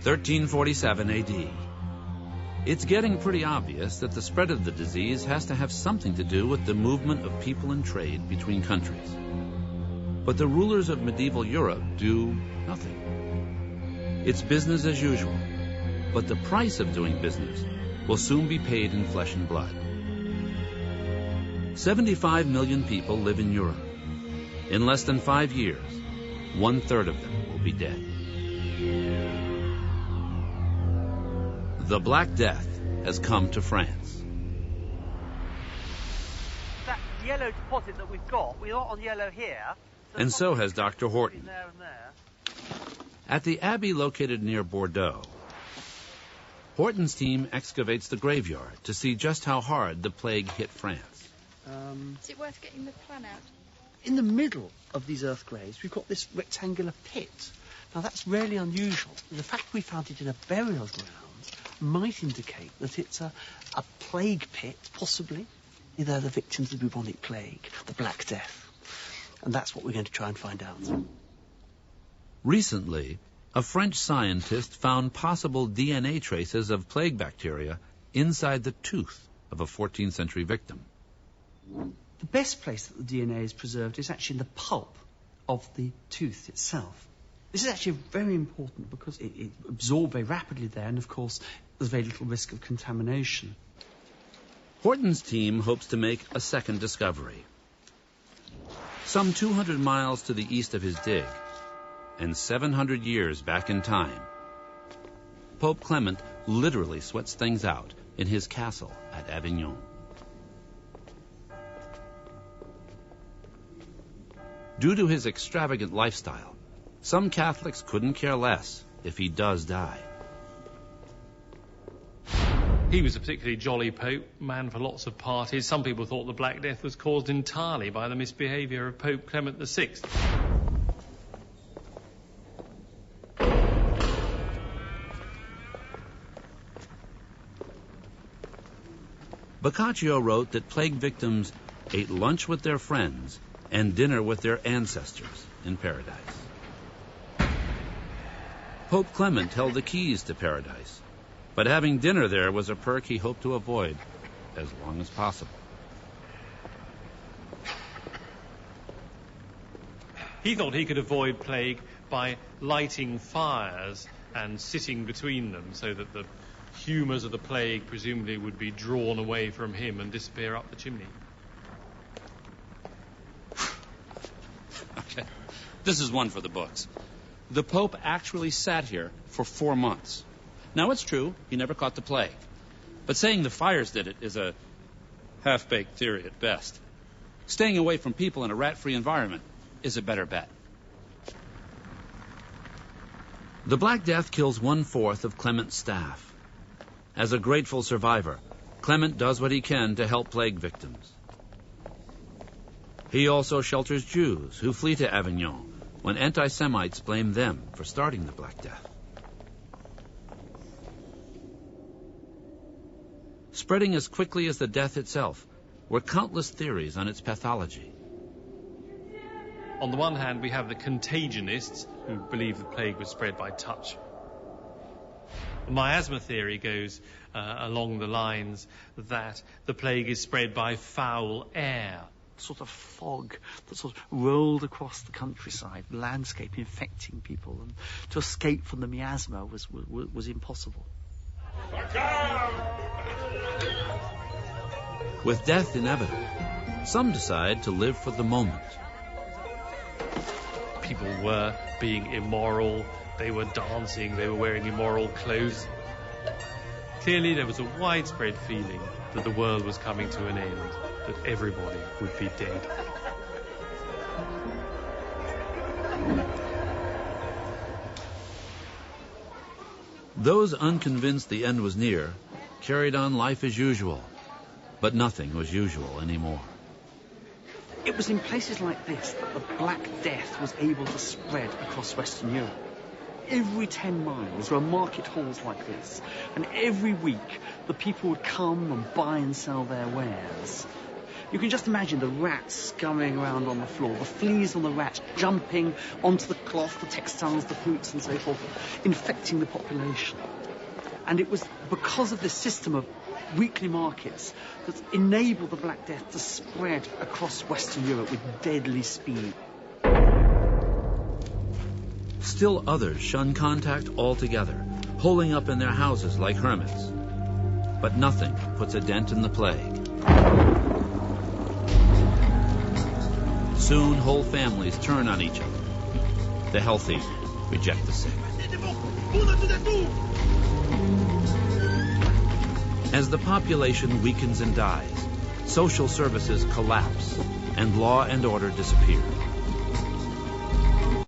1347 AD. It's getting pretty obvious that the spread of the disease has to have something to do with the movement of people and trade between countries. But the rulers of medieval Europe do nothing. It's business as usual, but the price of doing business will soon be paid in flesh and blood. 75 million people live in Europe. In less than 5 years, 1/3 of them will be dead. The Black Death has come to France. That yellow deposit that we've got, we're not on yellow here. And so has Dr. Horton. There and there. At the abbey located near Bordeaux, Horton's team excavates the graveyard to see just how hard the plague hit France. Is it worth getting the plan out? In the middle of these earth graves, we've got this rectangular pit. Now, that's really unusual. The fact we found it in a burial ground might indicate that it's a plague pit, possibly. They're the victims of the bubonic plague, the Black Death. And that's what we're going to try and find out. Recently, a French scientist found possible DNA traces of plague bacteria inside the tooth of a 14th century victim. The best place that the DNA is preserved is actually in the pulp of the tooth itself. This is actually very important because it absorbs very rapidly there, and of course there's very little risk of contamination. Horton's team hopes to make a second discovery. Some 200 miles to the east of his dig, and 700 years back in time, Pope Clement literally sweats things out in his castle at Avignon. Due to his extravagant lifestyle, some Catholics couldn't care less if he does die. He was a particularly jolly pope, man for lots of parties. Some people thought the Black Death was caused entirely by the misbehaviour of Pope Clement VI. Boccaccio wrote that plague victims ate lunch with their friends and dinner with their ancestors in paradise. Pope Clement held the keys to paradise, but having dinner there was a perk he hoped to avoid as long as possible. He thought he could avoid plague by lighting fires and sitting between them so that the humours of the plague presumably would be drawn away from him and disappear up the chimney. Okay, this is one for the books. The Pope actually sat here for 4 months. Now, it's true, he never caught the plague. But saying the fires did it is a half-baked theory at best. Staying away from people in a rat-free environment is a better bet. The Black Death kills 1/4 of Clement's staff. As a grateful survivor, Clement does what he can to help plague victims. He also shelters Jews who flee to Avignon when anti-Semites blame them for starting the Black Death. Spreading as quickly as the death itself were countless theories on its pathology. On the one hand, we have the contagionists who believe the plague was spread by touch. The miasma theory goes along the lines that the plague is spread by foul air. Sort of fog that sort of rolled across the countryside, landscape infecting people, and to escape from the miasma was impossible. With death inevitable, some decide to live for the moment. People were being immoral, they were dancing, they were wearing immoral clothes. Clearly there was a widespread feeling that the world was coming to an end, that everybody would be dead. Those unconvinced the end was near carried on life as usual, but nothing was usual anymore. It was in places like this that the Black Death was able to spread across Western Europe. Every 10 miles there were market halls like this, and every week the people would come and buy and sell their wares. You can just imagine the rats scurrying around on the floor, the fleas on the rats jumping onto the cloth, the textiles, the fruits and so forth, infecting the population. And it was because of this system of weekly markets that enabled the Black Death to spread across Western Europe with deadly speed. Still others shun contact altogether, holing up in their houses like hermits. But nothing puts a dent in the plague. Soon whole families turn on each other. The healthy reject the sick. As the population weakens and dies, social services collapse and law and order disappear.